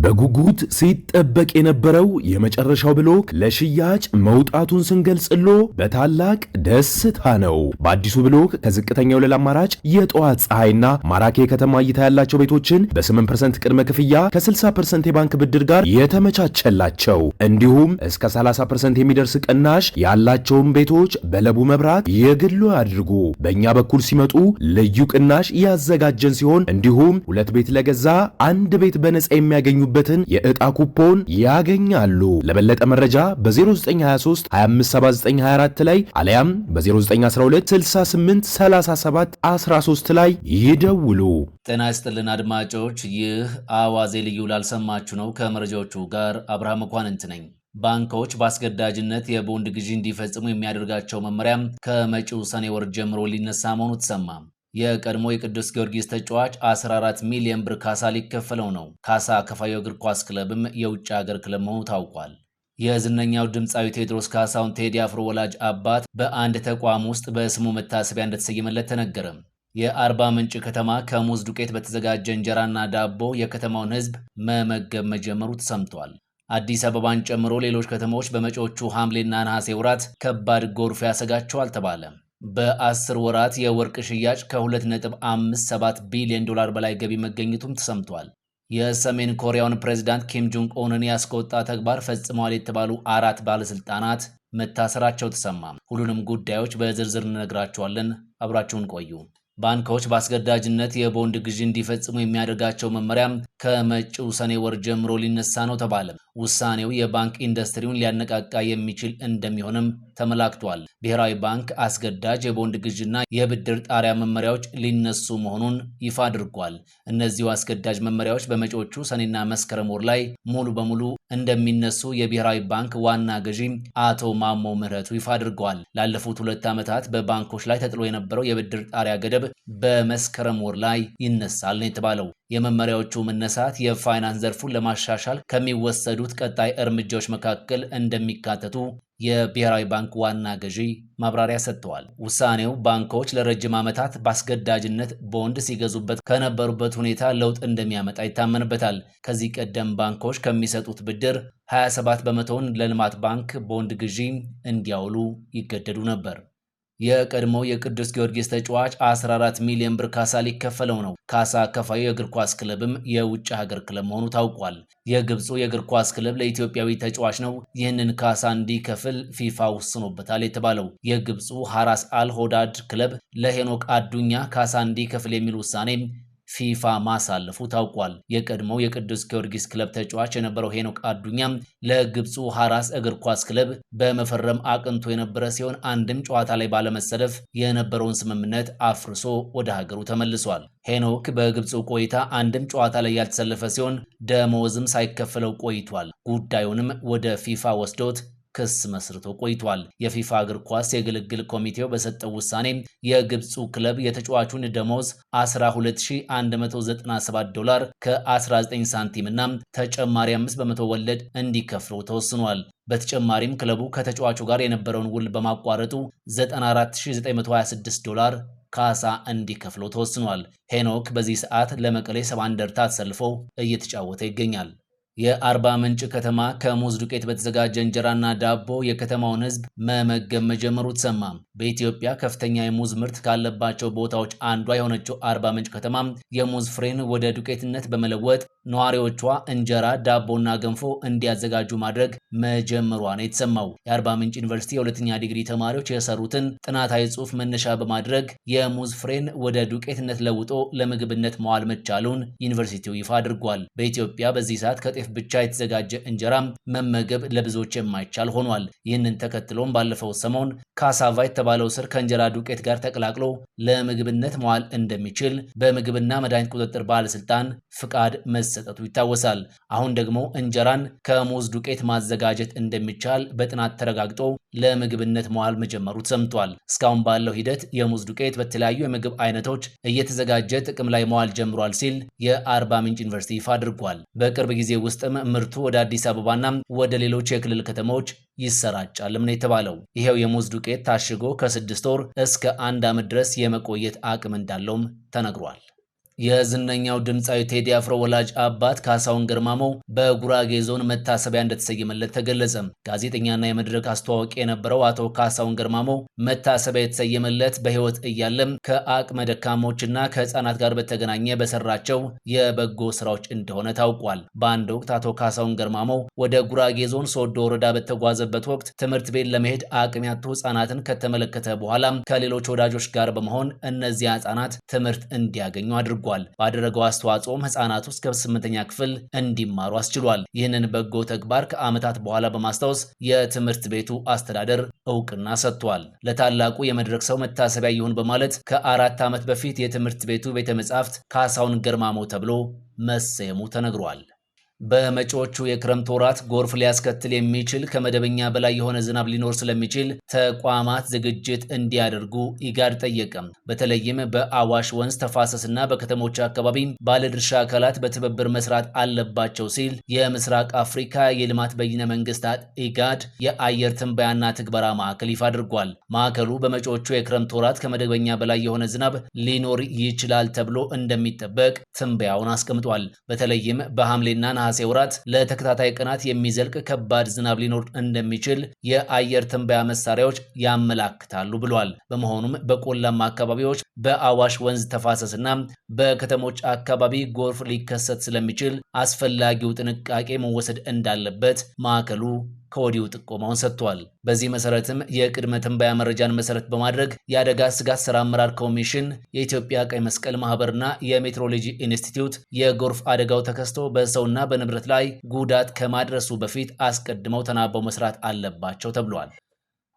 በጉጉት ሲጠበቅ የነበረው የመጨረሻው ብሎክ ለሽያጭ መውጣቱን ስንገልጽሎ በታላቅ ደስታ ነው። በአዲሱ ብሎክ ከዝቅተኛ ወለል አማራጭ የጠዋት ፀሐይና ማራኪ የከተማ እይታ ያላቸው ቤቶችን በ8% ቅድመ ክፍያ ከ60% የባንክ ብድር ጋር የተመቻቸላቸው እንዲሁም እስከ 30% የሚደርስ ቅናሽ ያላቸውን ቤቶች በለቡ መብራት የግሉ ያድርጉ። በእኛ በኩል ሲመጡ ልዩ ቅናሽ ያዘጋጀን ሲሆን እንዲሁም 2 ቤት ለገዛ 1 ቤት በነጻ የሚያገኙ በትን የዕጣ ኩፖን ያገኛሉ። ለበለጠ መረጃ በ0923 257924 ላይ አለያም በ0912 6837 13 ላይ ይደውሉ። ጤና ይስጥልን አድማጮች፣ ይህ አዋዜ ልዩ ላልሰማችሁ ነው። ከመረጃዎቹ ጋር አብርሃም መኳንንት ነኝ። ባንኮች በአስገዳጅነት የቦንድ ግዢ እንዲፈጽሙ የሚያደርጋቸው መመሪያም ከመጪው ሰኔ ወር ጀምሮ ሊነሳ መሆኑ ተሰማ። የቀድሞ የቅዱስ ጊዮርጊስ ተጫዋች 14 ሚሊዮን ብር ካሳ ሊከፈለው ነው። ካሳ ከፋዩ እግር ኳስ ክለብም የውጭ ሀገር ክለብ መሆኑ ታውቋል። የዝነኛው ድምፃዊ ቴዎድሮስ ካሳሁን ቴዲ አፍሮ ወላጅ አባት በአንድ ተቋም ውስጥ በስሙ መታሰቢያ እንደተሰየመለት ተነገረ። የአርባ ምንጭ ከተማ ከሙዝ ዱቄት በተዘጋጀ እንጀራና ዳቦ የከተማውን ሕዝብ መመገብ መጀመሩ ተሰምቷል። አዲስ አበባን ጨምሮ ሌሎች ከተሞች በመጪዎቹ ሐምሌና ነሐሴ ወራት ከባድ ጎርፍ ያሰጋቸዋል ተባለ። በ10 ወራት የወርቅ ሽያጭ ከ2.57 ቢሊዮን ዶላር በላይ ገቢ መገኘቱም ተሰምቷል። የሰሜን ኮሪያውን ፕሬዝዳንት ኪም ጆንግ ኡንን ያስቆጣ ተግባር ፈጽመዋል የተባሉ 4 ባለስልጣናት መታሰራቸው ተሰማ። ሁሉንም ጉዳዮች በዝርዝር እንነግራቸዋለን። አብራችሁን ቆዩ። ባንኮች በአስገዳጅነት የቦንድ ግዢ እንዲፈጽሙ የሚያደርጋቸው መመሪያም ከመጪው ሰኔ ወር ጀምሮ ሊነሳ ነው ተባለ። ውሳኔው የባንክ ኢንዱስትሪውን ሊያነቃቃ የሚችል እንደሚሆንም ተመላክቷል። ብሔራዊ ባንክ አስገዳጅ የቦንድ ግዥና የብድር ጣሪያ መመሪያዎች ሊነሱ መሆኑን ይፋ አድርጓል። እነዚሁ አስገዳጅ መመሪያዎች በመጪዎቹ ሰኔና መስከረም ወር ላይ ሙሉ በሙሉ እንደሚነሱ የብሔራዊ ባንክ ዋና ገዢ አቶ ማሞ ምህረቱ ይፋ አድርገዋል። ላለፉት 2 ዓመታት በባንኮች ላይ ተጥሎ የነበረው የብድር ጣሪያ ገደብ በመስከረም ወር ላይ ይነሳል ነው የተባለው። የመመሪያዎቹ መነሳት የፋይናንስ ዘርፉን ለማሻሻል ከሚወሰዱት ቀጣይ እርምጃዎች መካከል እንደሚካተቱ የብሔራዊ ባንክ ዋና ገዢ ማብራሪያ ሰጥተዋል። ውሳኔው ባንኮች ለረጅም ዓመታት በአስገዳጅነት ቦንድ ሲገዙበት ከነበሩበት ሁኔታ ለውጥ እንደሚያመጣ ይታመንበታል። ከዚህ ቀደም ባንኮች ከሚሰጡት ብድር 27 በመቶውን ለልማት ባንክ ቦንድ ግዢ እንዲያውሉ ይገደዱ ነበር። የቀድሞው የቅዱስ ጊዮርጊስ ተጫዋች 14 ሚሊዮን ብር ካሳ ሊከፈለው ነው። ካሳ ከፋዩ የእግር ኳስ ክለብም የውጭ ሀገር ክለብ መሆኑ ታውቋል። የግብፁ የእግር ኳስ ክለብ ለኢትዮጵያዊ ተጫዋች ነው ይህንን ካሳ እንዲከፍል ፊፋ ወስኖበታል የተባለው። የግብፁ ሐራስ አልሆዳድ ክለብ ለሄኖክ አዱኛ ካሳ እንዲከፍል የሚል ውሳኔ ፊፋ ማሳለፉ ታውቋል። የቀድሞው የቅዱስ ጊዮርጊስ ክለብ ተጫዋች የነበረው ሄኖክ አዱኛም ለግብፁ ሐራስ እግር ኳስ ክለብ በመፈረም አቅንቶ የነበረ ሲሆን አንድም ጨዋታ ላይ ባለመሰለፍ የነበረውን ስምምነት አፍርሶ ወደ ሀገሩ ተመልሷል። ሄኖክ በግብፁ ቆይታ አንድም ጨዋታ ላይ ያልተሰለፈ ሲሆን ደመወዝም ሳይከፈለው ቆይቷል። ጉዳዩንም ወደ ፊፋ ወስዶት ክስ መስርቶ ቆይቷል። የፊፋ እግር ኳስ የግልግል ኮሚቴው በሰጠው ውሳኔ የግብፁ ክለብ የተጫዋቹን ደሞዝ 12197 ዶላር ከ19 ሳንቲም እና ተጨማሪ 5 በመቶ ወለድ እንዲከፍለው ተወስኗል። በተጨማሪም ክለቡ ከተጫዋቹ ጋር የነበረውን ውል በማቋረጡ 94926 ዶላር ካሳ እንዲከፍለው ተወስኗል። ሄኖክ በዚህ ሰዓት ለመቀሌ ሰባ እንደርታ ተሰልፎ እየተጫወተ ይገኛል። የአርባ ምንጭ ከተማ ከሙዝ ዱቄት በተዘጋጀ እንጀራና ዳቦ የከተማውን ሕዝብ መመገብ መጀመሩ ተሰማ። በኢትዮጵያ ከፍተኛ የሙዝ ምርት ካለባቸው ቦታዎች አንዷ የሆነችው አርባ ምንጭ ከተማ የሙዝ ፍሬን ወደ ዱቄትነት በመለወጥ ነዋሪዎቿ እንጀራ፣ ዳቦና ገንፎ እንዲያዘጋጁ ማድረግ መጀመሯ ነው የተሰማው። የአርባ ምንጭ ዩኒቨርሲቲ የሁለተኛ ዲግሪ ተማሪዎች የሰሩትን ጥናታዊ ጽሑፍ መነሻ በማድረግ የሙዝ ፍሬን ወደ ዱቄትነት ለውጦ ለምግብነት መዋል መቻሉን ዩኒቨርሲቲው ይፋ አድርጓል። በኢትዮጵያ በዚህ ሰዓት ከጤፍ ብቻ የተዘጋጀ እንጀራ መመገብ ለብዙዎች የማይቻል ሆኗል። ይህንን ተከትሎም ባለፈው ሰሞን ካሳቫ የተባለው ስር ከእንጀራ ዱቄት ጋር ተቀላቅሎ ለምግብነት መዋል እንደሚችል በምግብና መድኃኒት ቁጥጥር ባለስልጣን ፍቃድ መሰጠቱ ይታወሳል። አሁን ደግሞ እንጀራን ከሙዝ ዱቄት ማዘጋጀት እንደሚቻል በጥናት ተረጋግጦ ለምግብነት መዋል መጀመሩ ተሰምቷል። እስካሁን ባለው ሂደት የሙዝ ዱቄት በተለያዩ የምግብ አይነቶች እየተዘጋጀ ጥቅም ላይ መዋል ጀምሯል ሲል የአርባ ምንጭ ዩኒቨርሲቲ ይፋ አድርጓል። በቅርብ ጊዜ ውስጥም ምርቱ ወደ አዲስ አበባና ወደ ሌሎች የክልል ከተሞች ይሰራጫልም ነው የተባለው። ይሄው የሙዝ ዱቄት ታሽጎ ከ6 ወር እስከ 1 ዓመት ድረስ የመቆየት አቅም እንዳለውም ተነግሯል። የዝነኛው ድምፃዊ ቴዲ አፍሮ ወላጅ አባት ካሳሁን ገርማሞ በጉራጌ ዞን መታሰቢያ እንደተሰየመለት ተገለጸ። ጋዜጠኛና የመድረክ አስተዋዋቂ የነበረው አቶ ካሳሁን ገርማሞ መታሰቢያ የተሰየመለት በሕይወት እያለም ከአቅመ ደካሞችና ከህፃናት ጋር በተገናኘ በሰራቸው የበጎ ስራዎች እንደሆነ ታውቋል። በአንድ ወቅት አቶ ካሳሁን ገርማሞ ወደ ጉራጌ ዞን ሶዶ ወረዳ በተጓዘበት ወቅት ትምህርት ቤት ለመሄድ አቅም ያጡ ህፃናትን ከተመለከተ በኋላ ከሌሎች ወዳጆች ጋር በመሆን እነዚያ ህፃናት ትምህርት እንዲያገኙ አድርጓል። ባደረገው አስተዋጽኦም ህፃናቱ እስከ 8ኛ ክፍል እንዲማሩ አስችሏል። ይህንን በጎ ተግባር ከዓመታት በኋላ በማስታወስ የትምህርት ቤቱ አስተዳደር እውቅና ሰጥቷል። ለታላቁ የመድረክ ሰው መታሰቢያ ይሁን በማለት ከ4 ዓመት በፊት የትምህርት ቤቱ ቤተ መጻሕፍት ካሳሁን ገርማሞ ተብሎ መሰየሙ ተነግሯል። በመጪዎቹ የክረምት ወራት ጎርፍ ሊያስከትል የሚችል ከመደበኛ በላይ የሆነ ዝናብ ሊኖር ስለሚችል ተቋማት ዝግጅት እንዲያደርጉ ኢጋድ ጠየቀም። በተለይም በአዋሽ ወንዝ ተፋሰስና በከተሞች አካባቢ ባለድርሻ አካላት በትብብር መስራት አለባቸው ሲል የምስራቅ አፍሪካ የልማት በይነ መንግስታት ኢጋድ የአየር ትንበያና ትግበራ ማዕከል ይፋ አድርጓል። ማዕከሉ በመጪዎቹ የክረምት ወራት ከመደበኛ በላይ የሆነ ዝናብ ሊኖር ይችላል ተብሎ እንደሚጠበቅ ትንበያውን አስቀምጧል። በተለይም በሐምሌና ነሐሴ ወራት ለተከታታይ ቀናት የሚዘልቅ ከባድ ዝናብ ሊኖር እንደሚችል የአየር ትንበያ መሳሪያዎች ያመላክታሉ ብሏል። በመሆኑም በቆላማ አካባቢዎች በአዋሽ ወንዝ ተፋሰስና በከተሞች አካባቢ ጎርፍ ሊከሰት ስለሚችል አስፈላጊው ጥንቃቄ መወሰድ እንዳለበት ማዕከሉ ከወዲሁ ጥቆማውን ሰጥቷል። በዚህ መሰረትም የቅድመ ትንበያ መረጃን መሰረት በማድረግ የአደጋ ስጋት ስራ አመራር ኮሚሽን፣ የኢትዮጵያ ቀይ መስቀል ማህበርና የሜትሮሎጂ ኢንስቲትዩት የጎርፍ አደጋው ተከስቶ በሰውና በንብረት ላይ ጉዳት ከማድረሱ በፊት አስቀድመው ተናበው መስራት አለባቸው ተብሏል።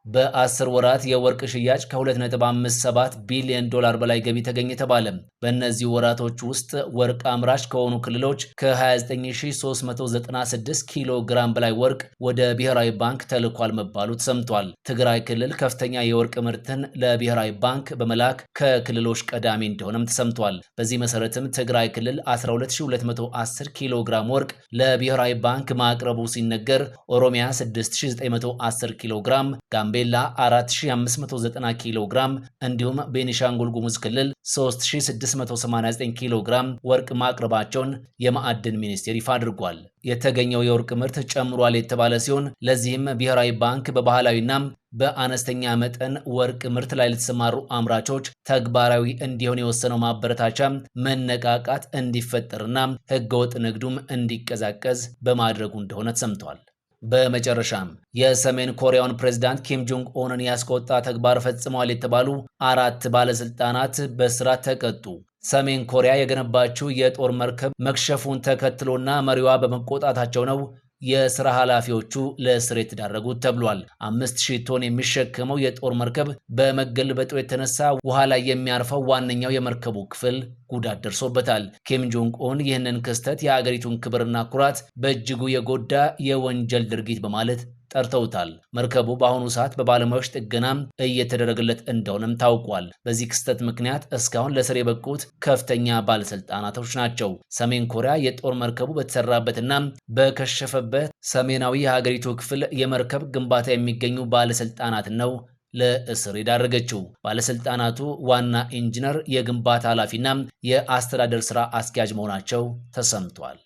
በ10 ወራት የወርቅ ሽያጭ ከ2.57 ቢሊዮን ዶላር በላይ ገቢ ተገኘ ተባለ። በእነዚህ ወራቶች ውስጥ ወርቅ አምራች ከሆኑ ክልሎች ከ29396 ኪሎ ግራም በላይ ወርቅ ወደ ብሔራዊ ባንክ ተልኳል መባሉ ተሰምቷል። ትግራይ ክልል ከፍተኛ የወርቅ ምርትን ለብሔራዊ ባንክ በመላክ ከክልሎች ቀዳሚ እንደሆነም ተሰምቷል። በዚህ መሰረትም ትግራይ ክልል 12210 ኪሎ ግራም ወርቅ ለብሔራዊ ባንክ ማቅረቡ ሲነገር፣ ኦሮሚያ 6910 ኪሎ ግራም፣ ጋምቤላ 4590 ኪሎ ግራም እንዲሁም ቤኒሻንጉል ጉሙዝ ክልል 3689 ኪሎ ግራም ወርቅ ማቅረባቸውን የማዕድን ሚኒስቴር ይፋ አድርጓል። የተገኘው የወርቅ ምርት ጨምሯል የተባለ ሲሆን ለዚህም ብሔራዊ ባንክ በባህላዊና በአነስተኛ መጠን ወርቅ ምርት ላይ ለተሰማሩ አምራቾች ተግባራዊ እንዲሆን የወሰነው ማበረታቻ መነቃቃት እንዲፈጠርና ህገወጥ ንግዱም እንዲቀዛቀዝ በማድረጉ እንደሆነ ተሰምቷል። በመጨረሻም የሰሜን ኮሪያውን ፕሬዝዳንት ኪም ጆንግ ኡንን ያስቆጣ ተግባር ፈጽመዋል የተባሉ 4 ባለስልጣናት በእስራት ተቀጡ። ሰሜን ኮሪያ የገነባችው የጦር መርከብ መክሸፉን ተከትሎና መሪዋ በመቆጣታቸው ነው የሥራ ኃላፊዎቹ ለእስር የተዳረጉት ተብሏል። 5000 ቶን የሚሸከመው የጦር መርከብ በመገልበጡ የተነሳ ውሃ ላይ የሚያርፈው ዋነኛው የመርከቡ ክፍል ጉዳት ደርሶበታል። ኪም ጆንግ ኡን ይህንን ክስተት የአገሪቱን ክብርና ኩራት በእጅጉ የጎዳ የወንጀል ድርጊት በማለት ጠርተውታል። መርከቡ በአሁኑ ሰዓት በባለሙያዎች ጥገና እየተደረገለት እንደሆነም ታውቋል። በዚህ ክስተት ምክንያት እስካሁን ለእስር የበቁት ከፍተኛ ባለስልጣናቶች ናቸው። ሰሜን ኮሪያ የጦር መርከቡ በተሰራበትና በከሸፈበት ሰሜናዊ የሀገሪቱ ክፍል የመርከብ ግንባታ የሚገኙ ባለስልጣናት ነው ለእስር የዳረገችው። ባለስልጣናቱ ዋና ኢንጂነር፣ የግንባታ ኃላፊና የአስተዳደር ስራ አስኪያጅ መሆናቸው ተሰምቷል።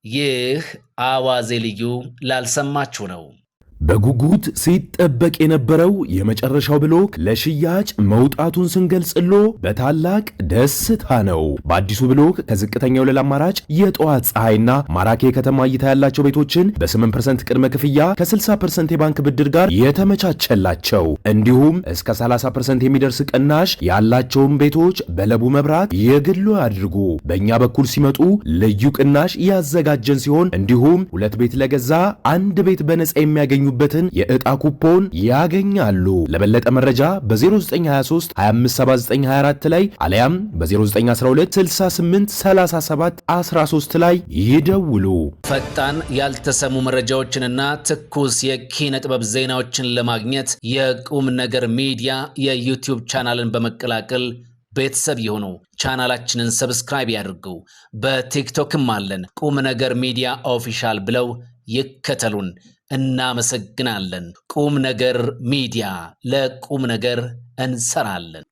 ይህ አዋዜ ልዩ ላልሰማችሁ ነው። በጉጉት ሲጠበቅ የነበረው የመጨረሻው ብሎክ ለሽያጭ መውጣቱን ስንገልጽሎ በታላቅ ደስታ ነው። በአዲሱ ብሎክ ከዝቅተኛ ወለል አማራጭ የጠዋት ፀሐይና ማራኪ የከተማ እይታ ያላቸው ቤቶችን በ8% ቅድመ ክፍያ ከ60% የባንክ ብድር ጋር የተመቻቸላቸው እንዲሁም እስከ 30% የሚደርስ ቅናሽ ያላቸውን ቤቶች በለቡ መብራት የግሉ ያድርጉ። በእኛ በኩል ሲመጡ ልዩ ቅናሽ ያዘጋጀን ሲሆን እንዲሁም 2 ቤት ለገዛ 1 ቤት በነፃ የሚያገኙ በትን የዕጣ ኩፖን ያገኛሉ። ለበለጠ መረጃ በ0923 257924 ላይ አለያም በ0912 6837 13 ላይ ይደውሉ። ፈጣን ያልተሰሙ መረጃዎችንና ትኩስ የኪነ ጥበብ ዜናዎችን ለማግኘት የቁም ነገር ሚዲያ የዩቲዩብ ቻናልን በመቀላቀል ቤተሰብ የሆኑ ቻናላችንን ሰብስክራይብ ያድርጉ። በቲክቶክም አለን። ቁም ነገር ሚዲያ ኦፊሻል ብለው ይከተሉን። እናመሰግናለን። ቁም ነገር ሚዲያ፣ ለቁም ነገር እንሰራለን።